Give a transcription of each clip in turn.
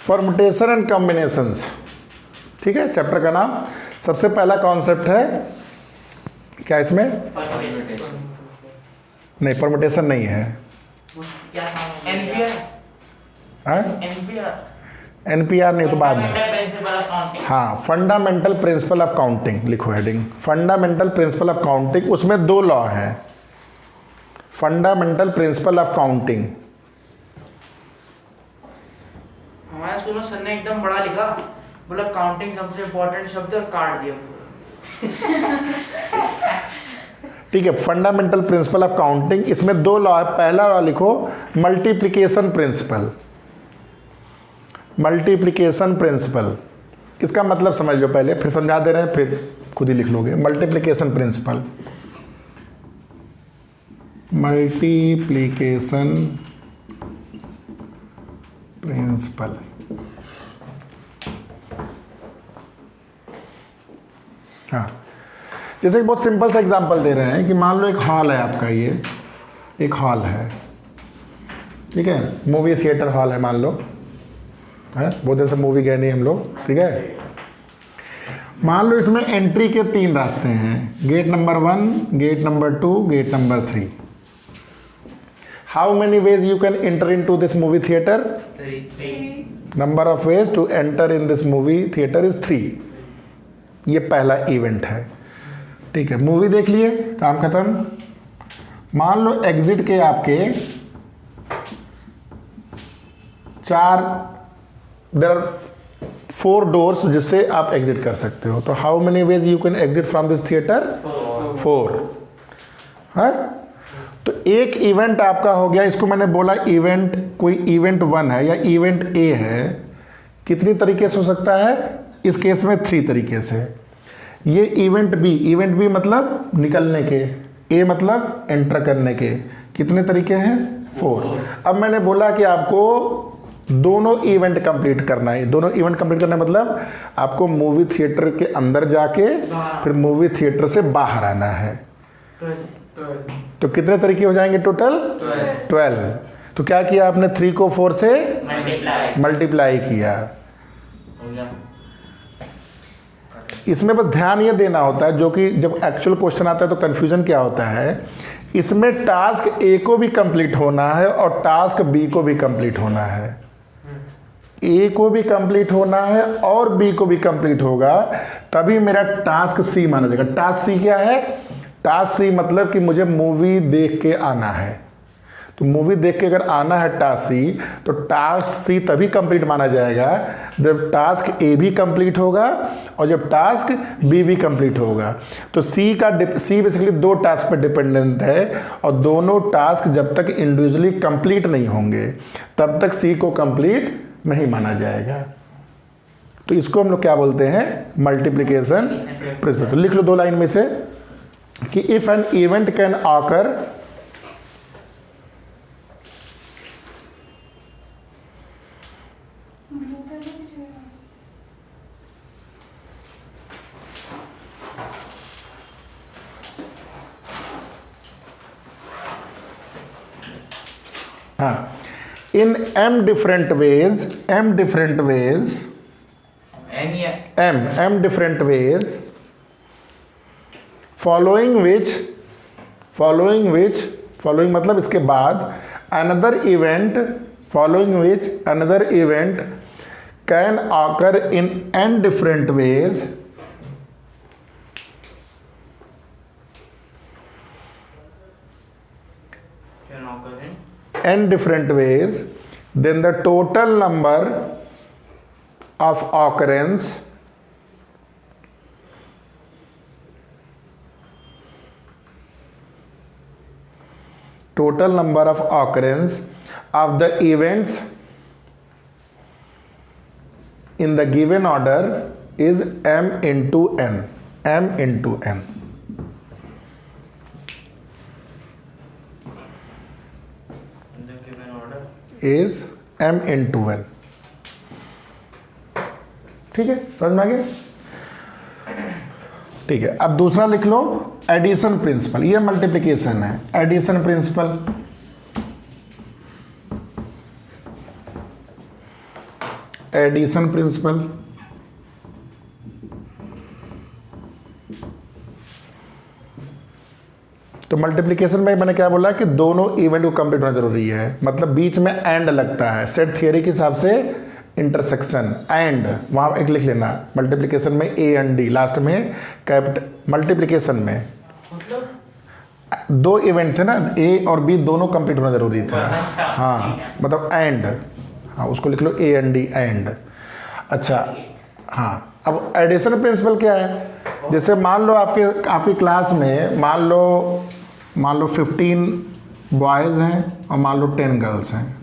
Permutation and combinations, ठीक है, chapter का नाम। सबसे पहला कॉन्सेप्ट है क्या इसमें? नहीं, परमुटेशन नहीं है। एनपीआर नहीं तो बाद में। हाँ, फंडामेंटल प्रिंसिपल ऑफ काउंटिंग लिखो heading, fundamental principle of counting. उसमें 2 लॉ हैं। फंडामेंटल प्रिंसिपल ऑफ काउंटिंग, हमारे स्कूल में सर ने एकदम बड़ा लिखा, बोला काउंटिंग सबसे इम्पोर्टेंट शब्द और काट दिया। ठीक है, फंडामेंटल प्रिंसिपल ऑफ काउंटिंग, इसमें 2 लॉ है। पहला लॉ लिखो मल्टीप्लिकेशन प्रिंसिपल। मल्टीप्लिकेशन प्रिंसिपल, इसका मतलब समझ लो पहले, फिर समझा दे रहे हैं, फिर खुद ही लिख लोगे। Multiplication principle, multiplication principle. हाँ, जैसे बहुत सिंपल सा एग्जांपल दे रहे हैं कि मान लो एक हॉल है आपका, ये एक हॉल है, ठीक है, मूवी थिएटर हॉल है मान लो, है, बहुत दिन से मूवी गए नहीं हम लोग, ठीक है। मान लो इसमें एंट्री के 3 रास्ते हैं, gate number 1, gate number 2, gate number 3। How many ways you can enter in to this movie theatre? 3। Number of ways to enter in this movie theatre is 3। ये पहला इवेंट है, ठीक है। मूवी देख लिए, काम खत्म। मान लो एग्जिट के आपके 4 डोर्स जिससे आप एग्जिट कर सकते हो। तो how many ways you can exit from this theatre? 4 है। तो एक इवेंट आपका हो गया, इसको मैंने बोला इवेंट, कोई इवेंट 1 है या इवेंट ए है, कितनी तरीके से हो सकता है? इस केस में 3 तरीके से। ये इवेंट बी मतलब निकलने के, ए मतलब एंटर करने के, कितने तरीके हैं? 4। अब मैंने बोला कि आपको दोनों इवेंट कंप्लीट करना है। दोनों इवेंट कंप्लीट करना मतलब आपको मूवी थिएटर के अंदर जाके फिर मूवी थिएटर से बाहर आना है। तो कितने तरीके हो जाएंगे टोटल? 12। तो क्या किया आपने? 3 को 4 से मल्टीप्लाई किया। इसमें बस ध्यान ये देना होता है, जो कि जब एक्चुअल क्वेश्चन आता है तो कंफ्यूजन क्या होता है, इसमें टास्क ए को भी कंप्लीट होना है और टास्क बी को भी कंप्लीट होना है। ए को भी कंप्लीट होना है और बी को भी कंप्लीट होगा, तभी मेरा टास्क सी माना जाएगा। टास्क सी क्या है? टास्क सी मतलब कि मुझे मूवी देख के आना है। तो मूवी देख के अगर आना है टास्क सी, तो टास्क सी तभी कंप्लीट माना जाएगा जब टास्क ए भी कंप्लीट होगा और जब टास्क बी भी कंप्लीट होगा। तो सी बेसिकली 2 टास्क पर डिपेंडेंट है और दोनों टास्क जब तक इंडिविजुअली कंप्लीट नहीं होंगे तब तक सी को कंप्लीट नहीं माना जाएगा। तो इसको हम लोग क्या बोलते हैं? Multiplication principle. तो लिख लो 2 लाइन में से कि if an event can occur in m different ways following which मतलब इसके बाद another event can occur in n different ways then the total number of occurrence of the events in the given order is m into n. is m into n। ठीक है, समझ में आ गया? ठीक है, अब दूसरा लिख लो एडिशन प्रिंसिपल। ये मल्टीप्लिकेशन है, एडिशन प्रिंसिपल। एडिशन प्रिंसिपल, तो मल्टीप्लिकेशन में मैंने क्या बोला कि दोनों इवेंट को कंप्लीट होना जरूरी है, मतलब बीच में एंड लगता है, सेट थियरी के हिसाब से इंटरसेक्शन एंड, वहाँ एक लिख लेना मल्टीप्लिकेशन में ए एंड डी लास्ट में कैपिटल। मल्टीप्लिकेशन में मतलब दो इवेंट थे ना, ए और बी दोनों कंप्लीट होना जरूरी था। हाँ मतलब एंड, हाँ उसको लिख लो ए एंड डी एंड। अच्छा हाँ, अब एडिशन प्रिंसिपल क्या है? जैसे मान लो आपकी क्लास में मान लो 15 बॉयज़ हैं और मान लो 10 गर्ल्स हैं,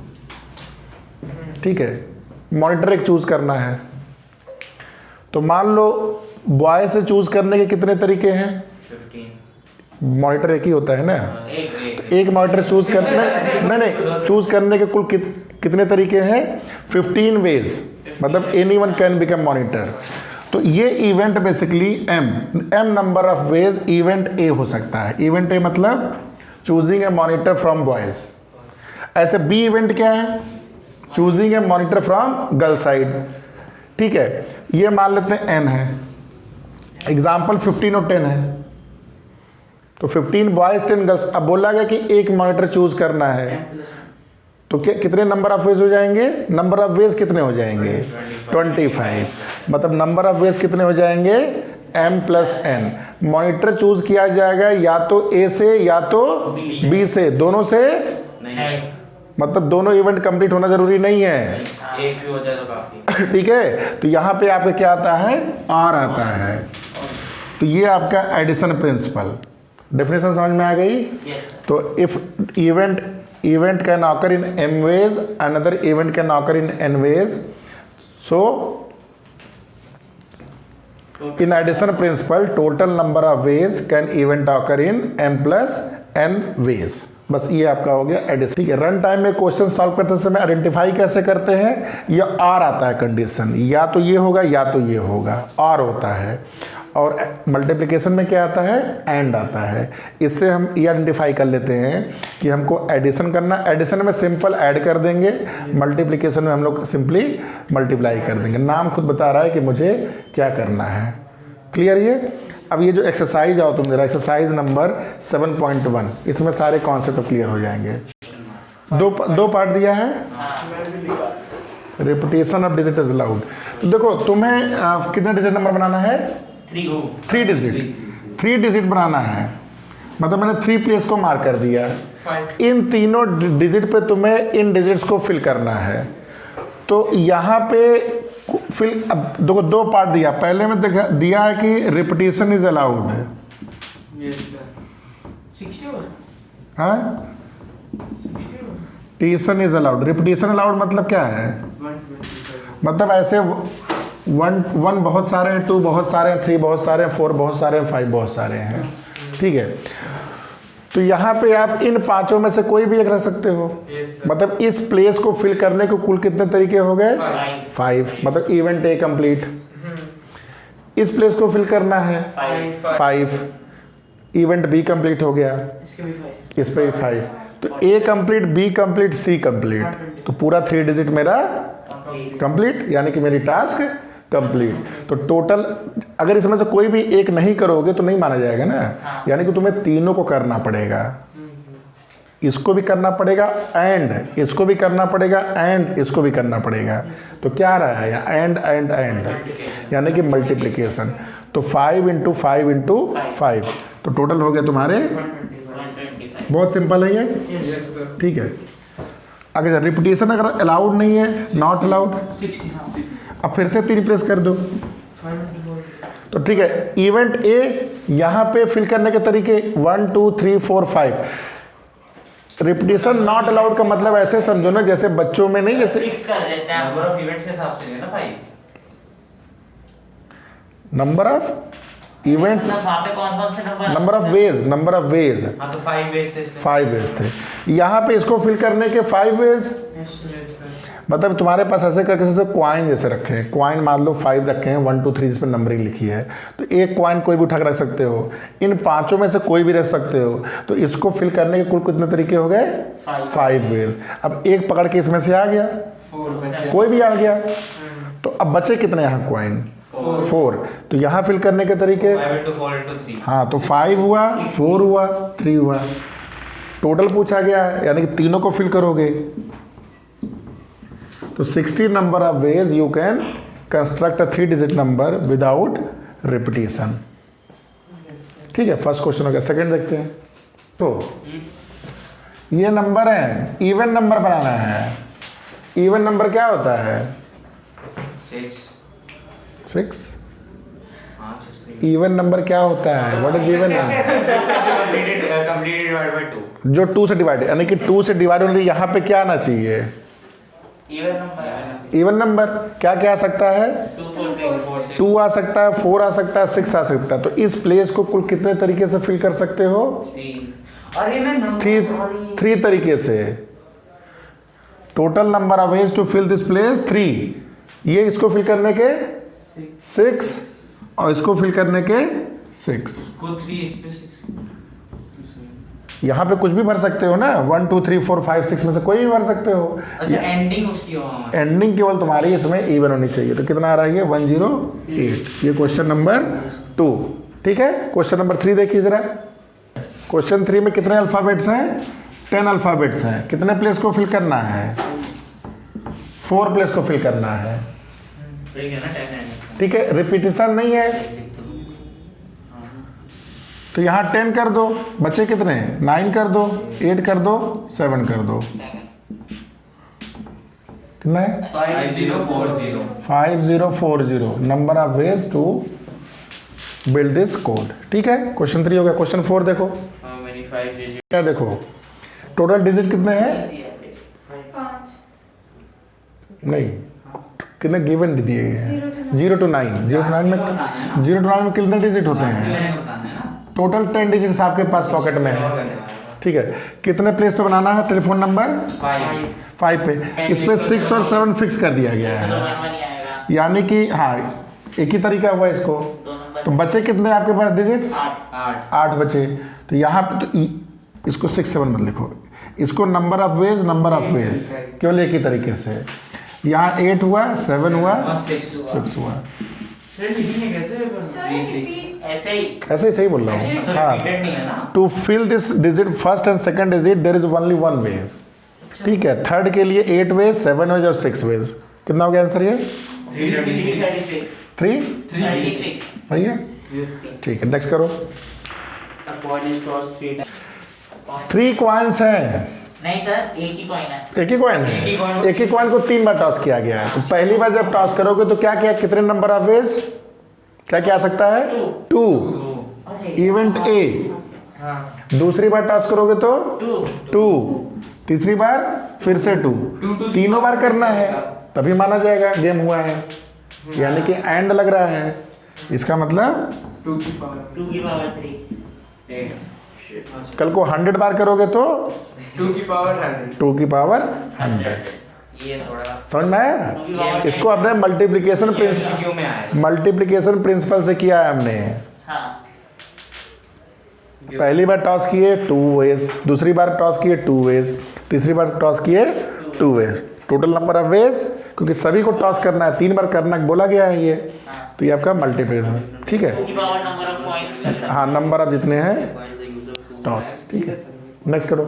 ठीक है। मॉनिटर एक चूज़ करना है, तो मान लो बॉय से चूज़ करने के कितने तरीके हैं? 15। मॉनिटर एक ही होता है ना, एक मॉनिटर चूज़ करने नहीं चूज़ करने के कुल कितने तरीके हैं? 15 वेज, मतलब एनीवन कैन बिकम मॉनिटर। तो ये event basically m number of ways event A हो सकता है। इवेंट ए मतलब choosing a monitor from boys. ऐसे बी इवेंट क्या है? Choosing a monitor from girl side, ठीक है। ये मान लेते हैं एन है, एग्जाम्पल 15 और 10 है, तो 15 बॉयज 10 गर्ल्स। अब बोला गया कि एक मॉनिटर चूज करना है, तो क्या कितने नंबर ऑफ वेज हो जाएंगे? नंबर ऑफ वेज कितने हो जाएंगे? 25। मतलब नंबर ऑफ वेज कितने हो जाएंगे? m plus n. Monitor choose किया जाएगा या तो ए से या तो बी से, दोनों से नहीं, मतलब दोनों इवेंट कंप्लीट होना जरूरी नहीं है, एक भी हो जाए तो काफी। ठीक है। तो यहाँ पे आपका क्या आता है? आर आता है। तो ये आपका एडिशन प्रिंसिपल। डेफिनेशन समझ में आ गई? तो if event can occur in m ways, another event can occur in n ways. So in addition principle, total number of ways can event occur in m plus n ways. बस ये आपका हो गया addition, ठीक है। Run time में question solve करते समय आइडेंटिफाई कैसे करते हैं? ये आर आता है कंडीशन, या तो ये होगा या तो ये होगा, आर होता है। और मल्टीप्लिकेशन में क्या आता है? एंड आता है। इससे हम ये आइडेंटिफाई कर लेते हैं कि हमको एडिशन करना, एडिशन में सिंपल ऐड कर देंगे, मल्टीप्लिकेशन में हम लोग सिंपली मल्टीप्लाई कर देंगे। नाम खुद बता रहा है कि मुझे क्या करना है। क्लियर ये? अब ये जो एक्सरसाइज आओ तुम जरा, एक्सरसाइज नंबर 7.1, इसमें सारे कॉन्सेप्ट क्लियर हो जाएंगे। दो पार्ट दिया है, repetition of digit is allowed. तो देखो तुम्हें कितने डिजिट नंबर बनाना है? 3 डिजिट बनाना है, मतलब मैंने 3 प्लेस को मार्क कर दिया। इन तीनों डिजिट पे तुम्हें इन डिजिट्स को फिल करना है। तो यहाँ पे फिल, अब देखो 2 पार्ट दिया। पहले में दिया है कि रिपीटेशन इज अलाउड, हाँ, repetition is allowed. Repetition allowed मतलब क्या है? मतलब ऐसे 1 बहुत सारे हैं, 2 बहुत सारे हैं, 3 बहुत सारे हैं, 4 बहुत सारे हैं, 5 बहुत सारे हैं, ठीक है। तो यहाँ पे आप इन 5 में से कोई भी एक रख सकते हो। मतलब इस प्लेस को फिल करने को कुल कितने तरीके हो गए? 5। मतलब इवेंट ए कंप्लीट। इस प्लेस को फिल करना है 5, इवेंट बी कंप्लीट हो गया, इस पे 5। तो ए कंप्लीट, बी कंप्लीट, सी कंप्लीट, तो पूरा 3 डिजिट मेरा कंप्लीट, यानी कि मेरी टास्क कंप्लीट। तो टोटल अगर इसमें से कोई भी एक नहीं करोगे तो नहीं माना जाएगा ना, यानी कि तुम्हें तीनों को करना पड़ेगा। इसको भी करना पड़ेगा एंड इसको भी करना पड़ेगा एंड इसको भी करना पड़ेगा। तो क्या आ रहा है यहाँ? एंड एंड एंड, यानी कि मल्टीप्लिकेशन। तो 5 × 5 × 5, तो टोटल हो गया तुम्हारे। बहुत सिंपल है ये, ठीक है। अगर रिपीटेशन अगर अलाउड नहीं है, नॉट अलाउड, अब फिर से 3 प्लेस कर दो, तो ठीक है। इवेंट ए यहाँ पे फिल करने के तरीके 1 2 3 4 5। रिपीटेशन नॉट अलाउड का मतलब ऐसे समझो ना, जैसे बच्चों में नहीं, जैसे नंबर ऑफ इवेंट्स के हिसाब से ना 5, नंबर ऑफ इवेंट्स, वहाँ पे कौन से नंबर ऑफ वेज, हाँ तो 5 वेज थे, 5 वेज थे। यहाँ पे इसको फिल करने के 5 वेज, मतलब तुम्हारे पास ऐसे करके जैसे क्वाइन जैसे रखे हैं, क्वाइन मान लो 5 रखे हैं, 1 2 3 जिस पर नंबरिंग लिखी है, तो एक क्वाइन कोई भी उठा कर रख सकते हो। इन 5 में से कोई भी रख सकते हो। तो इसको फिल करने के कुल कितने तरीके हो गए? 5 वेज। अब एक पकड़ के इसमें से आ गया, कोई भी आ गया। तो अब बचे कितने यहाँ कॉइन? 4। तो यहाँ फिल करने के तरीके, 5 into 4 into 3। हाँ तो 5 हुआ, 4 हुआ, 3 हुआ, टोटल पूछा गया है, यानी कि तीनों को फिल करोगे। तो 60 number of veg you can construct a 3 digit number without repetition. ठीक है, फर्स्ट क्वेश्चन हो गया। सेकंड देखते हैं। तो ये नंबर है, इवन नंबर बनाना है। इवन नंबर क्या होता है? 6। 6। हाँ 6। इवन नंबर क्या होता है? What is even number? Completed divide by 2। जो 2 से डिवाइड, यानी कि 2 से डिवाइड होने यहाँ पे क्या आना चाहिए? Even number. इवन नंबर क्या क्या आ सकता है? 2 4 4 6। 2 आ सकता है, 4 आ सकता है, 6 आ सकता है। तो इस प्लेस को कुल कितने तरीके से फिल कर सकते हो? 3। अरे मैं नंबर 3 तरीके से। Total number of ways to fill this place 3। ये इसको फिल करने के 6 और इसको फिल करने के 6। को 3 इस पे 6। यहाँ पे कुछ भी भर सकते हो ना, 1 2 3 4 5 6 में से कोई भी भर सकते हो। अच्छा एंडिंग उसकी हो। एंडिंग केवल तुम्हारी इसमें इवन होनी चाहिए। तो कितना आ रहा है ये? 108। ये क्वेश्चन नंबर 2। ठीक है, क्वेश्चन नंबर 3 देखिए जरा। क्वेश्चन 3 में कितने अल्फाबेट्स हैं? 10 अल्फाबेट्स हैं। कितने प्लेस को फिल करना है? 4 प्लेस को फिल करना है। ठीक है ना, 10 ठीक है, रिपीटिशन नहीं है। तो यहाँ 10 कर दो, बचे कितने? 9 कर दो, 8 कर दो, 7 कर दो। कितना है? 5040। 5040 number of ways to build this code. ठीक है, क्वेश्चन 3 हो गया। क्वेश्चन 4 देखो। How many 5 digit? क्या देखो, टोटल डिजिट कितने हैं? 5 नहीं, कितने गिवन दिए गए हैं? 0 to 9। 0 to 9 में 0 to 9 में कितने डिजिट होते हैं? टोटल 10 डिजिट्स आपके पास पॉकेट में है। ठीक है, कितने प्लेस पे बनाना है? टेलीफोन नंबर 5 पे। इस पे 6 और 7 फिक्स कर दिया गया है, यानी कि हाँ एक ही तरीका हुआ इसको। तो बचे कितने आपके पास डिजिट्स? 8 बचे। तो यहाँ पे तो इसको 6 7 मत लिखो, इसको number of veg, number of veg केवल एक ही तरीके से। यहाँ 8 हुआ, 7 हुआ, 6 हुआ। सर लिखेंगे कैसे पेपर में? सर रिपीट ऐसे ही ऐसे ही सही बोल रहा हूँ। हाँ, रिपीटेड नहीं है ना। To fill this digit first and second digit there is only 1 ways. ठीक है, थर्ड के लिए 8 वेज, 7 वेज और 6 वेज। कितना हो गया आंसर ये? 3। 36। सही है, ठीक है। नेक्स्ट करो। 3 कॉइन्स हैं। नहीं सर, एक ही कॉइन है। एक ही कॉइन है। एक ही कॉइन को 3 बार टॉस किया गया है। तो पहली बार जब टॉस करोगे तो क्या क्या, कितने नंबर ऑफ वेज क्या क्या आ सकता है? 2। Event A. दूसरी बार टॉस करोगे तो 2। तीसरी बार फिर से 2। तीनों बार करना है तभी माना जाएगा गेम हुआ है, यानी कि एंड लग रहा है। इसका मतलब 2 की पावर 3। कल को 100 बार करोगे तो 2 की पावर 100। 2 की पावर 100। ये थोड़ा समझ में आया? इसको अपने मल्टीप्लिकेशन प्रिंसिपल, क्यों में आया? मल्टीप्लिकेशन प्रिंसिपल से किया है हमने। पहली बार टॉस किए 2 वेज, दूसरी बार टॉस किए 2 वेज, तीसरी बार टॉस किए 2 ways. Total number of ways, क्योंकि सभी को टॉस करना है, 3 बार करना बोला गया है ये, तो ये आपका मल्टीप्लिकेशन। ठीक है, हाँ नंबर ऑफ जितने हैं टॉस। ठीक है, नेक्स्ट करो।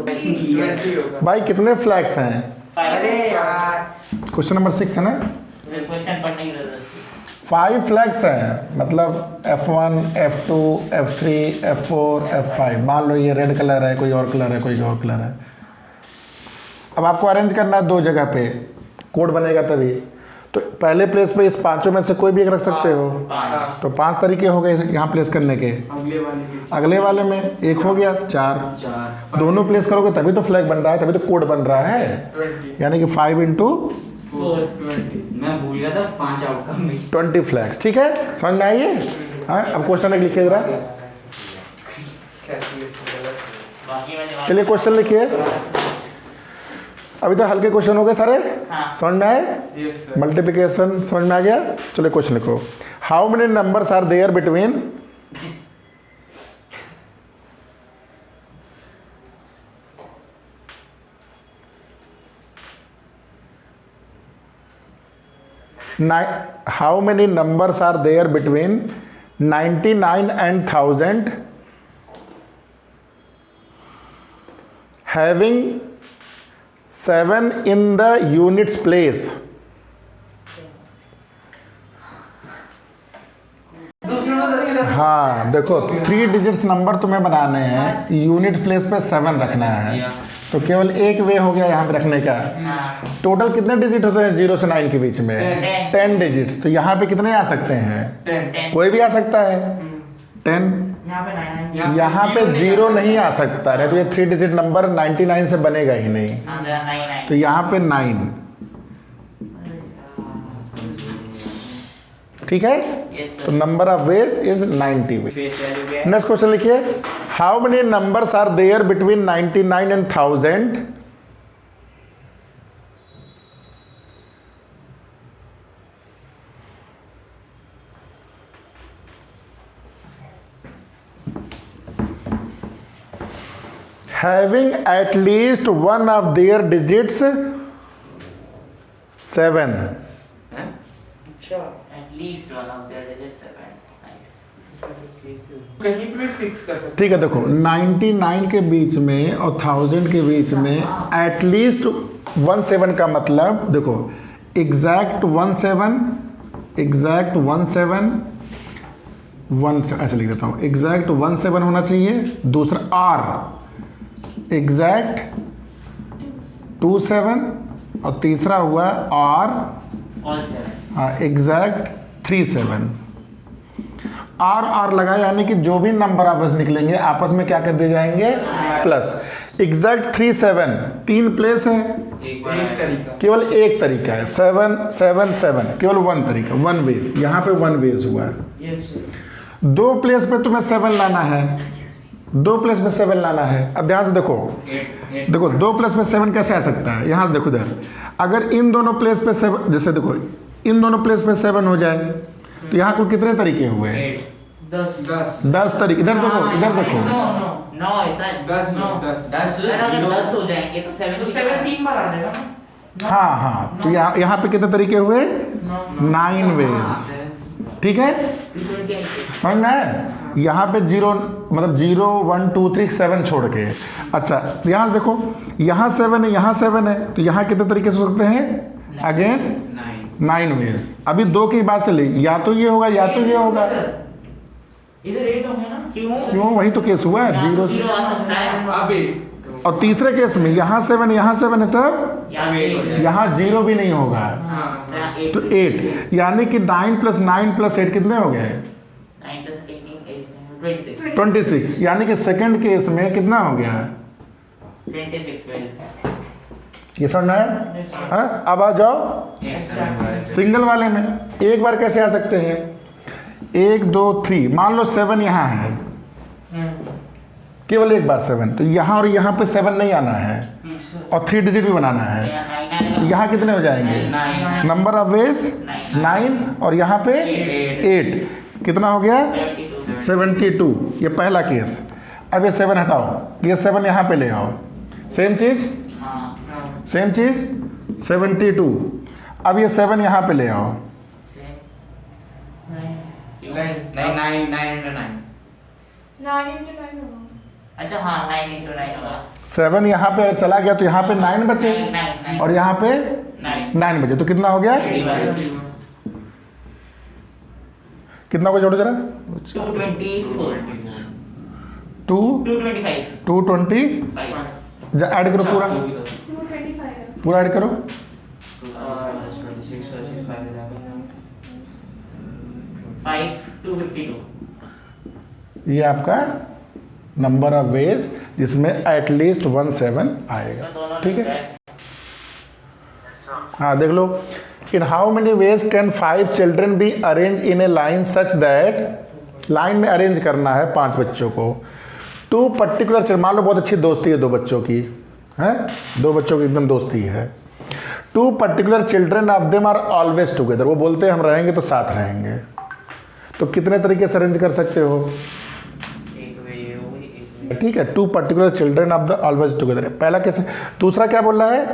भाई कितने फ्लैग्स हैं? अरे यार, क्वेश्चन नंबर 6 है ना। क्वेश्चन पढ़ने की जरूरत 5 फ्लैग्स हैं, मतलब F1 F2 F3 F4 F5। मान लो ये रेड कलर है, कोई और कलर है, कोई और कलर है। अब आपको अरेंज करना है 2 जगह पे, कोड बनेगा तभी। तो पहले प्लेस पे इस पांचों में से कोई भी एक रख सकते हो। तो 5 तरीके हो गए यहाँ प्लेस करने के। अगले वाले में एक हो गया, 4। दोनों प्लेस करोगे तभी तो फ्लैग बन रहा है, तभी तो कोड बन रहा है, यानी कि 5 into मैं भूल गया था 5 आउटकम में 20 फ्लैग्स। ठीक है, समझ में आई है? हाँ, अब क्वेश्चन एक लिखिए जरा। चलिए क्वेश्चन लिखिए। अभी तो हल्के क्वेश्चन हो गए सारे। समझ में आए? मल्टीप्लिकेशन समझ में आ गया? चलिए क्वेश्चन लिखो। How many numbers are there between how many numbers are there between 99 and 1000 having 7 in the units place? दूसरे में 10 के 10 हाँ देखो 3 डिजिट्स नंबर तुम्हें बनाने हैं, यूनिट प्लेस पे 7 रखना है, तो केवल एक वे हो गया यहाँ पे रखने का। टोटल कितने डिजिट होते हैं 0 से 9 के बीच में? 10 डिजिट्स। तो यहाँ पे कितने आ सकते हैं? 10 कोई भी आ सकता है 10। यहाँ पे 9 यहाँ पे 0 नहीं आ सकता है, तो ये 3 डिजिट नंबर 99 से बनेगा ही नहीं। तो यहाँ पे 9, ठीक है। तो number of ways is 90 ways. Next question लिखिए, how many numbers are there between 99 and 1000 having at least one of their digits 7? अच्छा At least one of their digits 7. Nice. कहीं पे भी फिक्स कर सकते ठीक है, देखो 99 के बीच में और 1000 के बीच में एटलीस्ट 17 का मतलब देखो एग्जैक्ट 17 ऐसे लिख देता हूँ, एग्जैक्ट 17 होना चाहिए। दूसरा आर एग्जैक्ट 27 और तीसरा हुआ आर All 7. हाँ एग्जैक्ट 37। आर लगाए यानी कि जो भी नंबर आपस निकलेंगे आपस में क्या कर दिए जाएंगे प्लस। एग्जैक्ट 37 3 प्लेस है, एक तरीका केवल एक तरीका है 7 7 7, केवल 1 तरीका 1 वेज। यहाँ पे 1 वेज हुआ है। यस 2 प्लेस पे तुम्हें 7 लाना है, 2 प्लेस पे 7 लाना है। अब ध्यान से देखो, देखो 2 प्लेस पे 7 कैसे आ सकता है? यहाँ से देखो इधर, अगर इन दोनों प्लेस पे 7, जैसे देखो इन दोनों प्लेस पे 7 हो जाए तो यहाँ कुल कितने तरीके हुए? 10 तरीके। इधर देखो, इधर देखो, 9 ऐसा 10 हो जाएंगे तो 7 तो 7 3 बार आ जाएगा ना। हाँ तो यहाँ पे कितने तरीके हुए? 9 वेज, ठीक है। समझ में आया? यहाँ पे 0 मतलब 0 1 2 3 7 छोड़ के। अच्छा तो यहाँ देखो, यहाँ 7 है, यहाँ 7 है, तो यहाँ कितने तरीके से हो सकते हैं? Again 9 ways. अभी 2 की बात चली, या तो ये होगा या तो ये होगा। इधर 8 होंगे ना। क्यों? वही तो केस हुआ है 0। 0 आ सकता है अभी और तीसरे केस में यहाँ 7 है, तब यहाँ 0 भी नहीं होगा, तो 8। यानी कि 9 + 9 + 8 कितने हो गए? 9 + 18 26 यानी कि सेकंड केस में कितना हो गया? 26 वेल। ये समझ में आया? हाँ? अब आ जाओ सिंगल वाले में। एक बार कैसे आ सकते हैं? 1 2 3, मान लो 7 यहाँ है, केवल एक बार 7, तो यहाँ और यहाँ पे 7 नहीं आना है और 3 डिजिट भी बनाना है। तो यहाँ कितने हो जाएंगे? नंबर ऑफ वेज 9 और यहाँ पे 8, कितना हो गया? 72। ये पहला केस। अब ये 7 हटाओ, ये 7 यहाँ पे ले आओ, सेम चीज 72। अब ये 7 यहाँ पे ले आओ, 9 into 9 होगा। अच्छा हाँ 9 × 9 होगा। 7 यहाँ पे चला गया तो यहाँ पे 9 बचे और यहाँ पे 9 बचे, तो कितना हो गया? कितना को जोड़ो जरा? 225 ऐड करो, पूरा 225 है। पूरा ऐड करो। 252। ये आपका नंबर ऑफ वेज जिसमें एटलीस्ट 17 आएगा, ठीक है। हाँ देख लो, in how many ways can 5 children be arrange in a line such that, line में अरेंज करना है 5 बच्चों को। 2 पर्टिकुलर चिल्ड्रन, मान लो बहुत अच्छी दोस्ती है 2 बच्चों की, है 2 बच्चों की एकदम दोस्ती है। 2 particular children of them are always together, वो बोलते हैं हम रहेंगे तो साथ रहेंगे, तो कितने तरीके से अरेंज कर सकते हो? ठीक है, 2 particular children of the always together, पहला कैसे। दूसरा क्या बोल रहा है?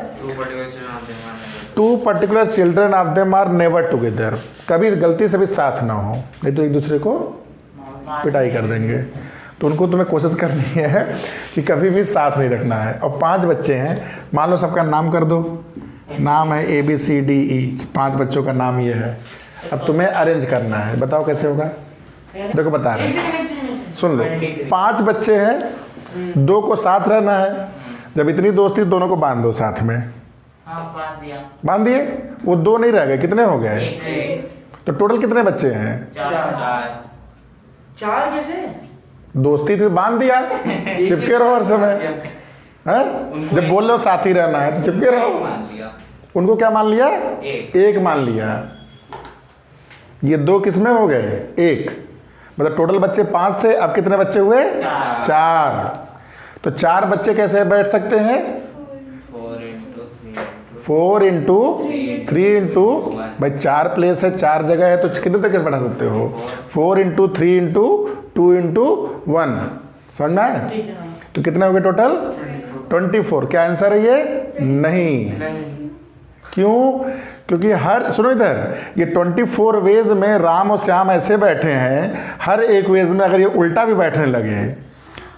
Two particular children of them are never together, कभी गलती से भी साथ ना हो, नहीं तो एक दूसरे को पिटाई कर देंगे। तो उनको तुम्हें कोशिश करनी है कि कभी भी साथ नहीं रखना है। और 5 बच्चे हैं, मान लो सबका नाम कर दो, नाम है ABCDE, 5 बच्चों का नाम ये है। अब तुम्हें अरेंज करना है, बताओ कैसे होगा। देखो बता रहे हैं, सुन लो। 5 बच्चे हैं, 2 को साथ रहना है। जब इतनी दोस्ती दोनों को बांध दो साथ में, हाँ बांध दिया, बांध दिए। वो 2 नहीं रह गए, कितने हो गए? तो टोटल कितने बच्चे हैं? 4 कैसे? दोस्ती थी, बांध दिया, चिपके रहो हर समय। हैं? जब बोल लो साथ ही रहना है तो चिपके रहो। उनको क्या मान लिया? एक मान लिया। ये 2 किसमें हो गए? 1। मतलब टोटल बच्चे 5 थे, अब कितने बच्चे हुए? 4। तो 4 बच्चे कैसे बैठ सकते हैं? 4 इंटू 3 इंटू, भाई 4 प्लेस है, 4 जगह है, तो कितने तक कैसे बढ़ा सकते हो? 4 इंटू 3 इंटू 2 इंटू 1, समझना है? ठीक है। तो कितने हो गए टोटल? 24। क्या आंसर है ये? नहीं। क्यों? क्योंकि हर, सुनो इधर, ये 24 वेज में राम और श्याम ऐसे बैठे हैं, हर एक वेज में अगर ये उल्टा भी बैठने लगे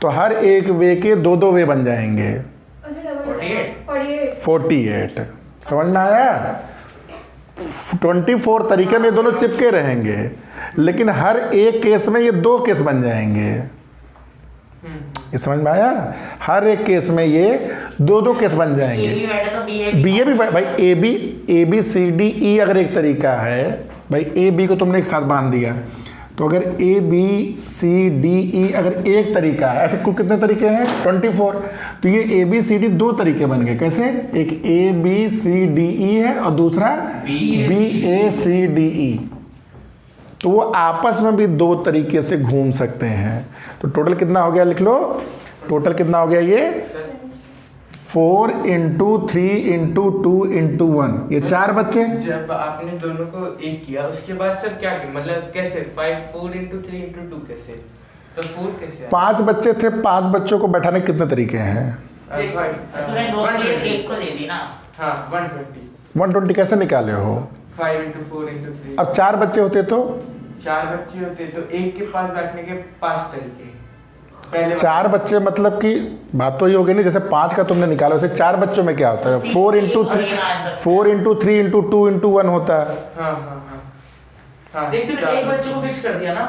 तो हर एक वे के 2-2 वे बन जाएंगे। 48। समझ में आया? 24 तरीके में दोनों चिपके रहेंगे, लेकिन हर एक केस में ये 2 केस बन जाएंगे। ये समझ में आया? हर एक केस में ये 2-2 केस बन जाएंगे। बी ए भी भाई ABCDE अगर एक तरीका है, भाई AB को तुमने एक साथ बांध दिया, तो अगर ABCDE अगर एक तरीका है, ऐसे कुल कितने तरीके हैं? 24। तो ये ABCD 2 तरीके बन गए। कैसे? एक ABCDE है और दूसरा BACDE। तो वो आपस में भी 2 तरीके से घूम सकते हैं। तो टोटल कितना हो गया? लिख लो, टोटल कितना हो गया ये? 4 इंटू 3 इंटू 2 इंटू 1, ये 4 बच्चे। जब आपने दोनों को एक किया उसके बाद सर क्या किया? मतलब कैसे? 4 इंटू 3 इंटू 2 कैसे? तो 4 कैसे? 5 बच्चे थे, 5 बच्चों को बैठाने के कितने तरीके हैं? तूने 2 प्लेस एक को दे दी ना। हाँ 120। 120 कैसे निकाले हो? 5 इंटू 4 इंटू 3। अब 4 बच्चे होते तो 4 बच्चे होते तो एक के पास बैठने के 5 तरीके। पहले 4 बच्चे मतलब कि बात तो ये हो गई नहीं, जैसे 5 का तुमने निकाला, वैसे 4 बच्चों में क्या होता है? 4 इंटू 3 इंटू 2 इंटू 1 होता है। हाँ। एक बच्चे को फिक्स कर दिया ना।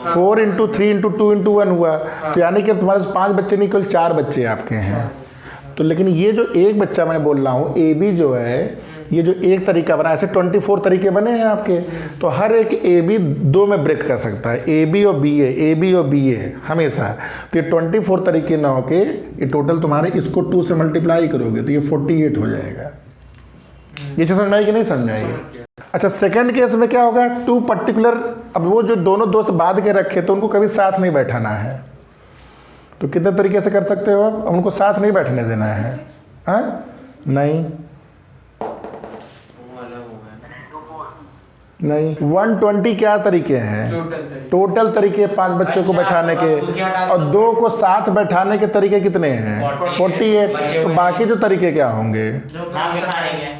4 इंटू 3 इंटू 2 इंटू 1 हुआ। तो यानी कि तुम्हारे 5 बच्चे नहीं, केवल 4 बच्चे आपके हैं। तो लेकिन ये जो एक बच्चा मैं बोल रहा हूँ AB जो है, ये जो एक तरीका बना, ऐसे 24 तरीके बने हैं आपके। तो हर एक AB 2 में ब्रेक कर सकता है, AB और BA हमेशा। तो ये 24 तरीके ना हो के ये टोटल तुम्हारे, इसको 2 से मल्टीप्लाई करोगे तो ये 48 हो जाएगा। ये समझ में आई कि नहीं समझ आई? अच्छा, सेकंड केस में क्या होगा? 2 पर्टिकुलर, अब वो जो दोनों दोस्त बांध के रखे तो उनको कभी साथ नहीं बैठाना है। तो कितने तरीके से कर सकते हो? अब उनको साथ नहीं बैठने देना है। हाँ? नहीं 120 क्या तरीके हैं? टोटल तरीके 5 बच्चों को बैठाने के, और 2 को साथ बैठाने के तरीके कितने हैं? 48। तो बाकी जो तरीके क्या होंगे?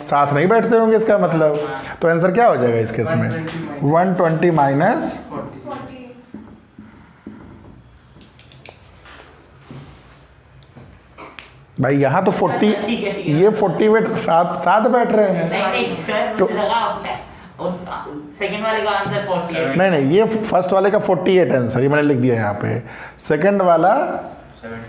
साथ नहीं बैठते होंगे, इसका मतलब। तो आंसर क्या हो जाएगा इस केस में? 120 माइनस 48। भाई यहाँ तो 40, ये 48 साथ बैठ रहे हैं। नहीं सर, तो- मुझे लगा आपने उस सेकंड वाले का आंसर 48। नहीं, ये फर्स्ट वाले का 48 आंसर, ये मैंने लिख दिया यहाँ पे। सेकंड वाला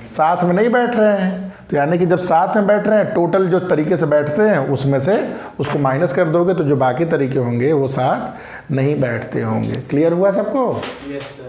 साथ में नहीं बैठ रहे हैं, तो यानी कि जब साथ में बैठ रहे हैं, टोटल जो तरीके से बैठते हैं उसमें से उसको माइनस कर दोगे तो जो बाकी तरीके होंगे वो साथ नहीं बैठते होंगे। क्लियर हुआ सबको? Yes sir.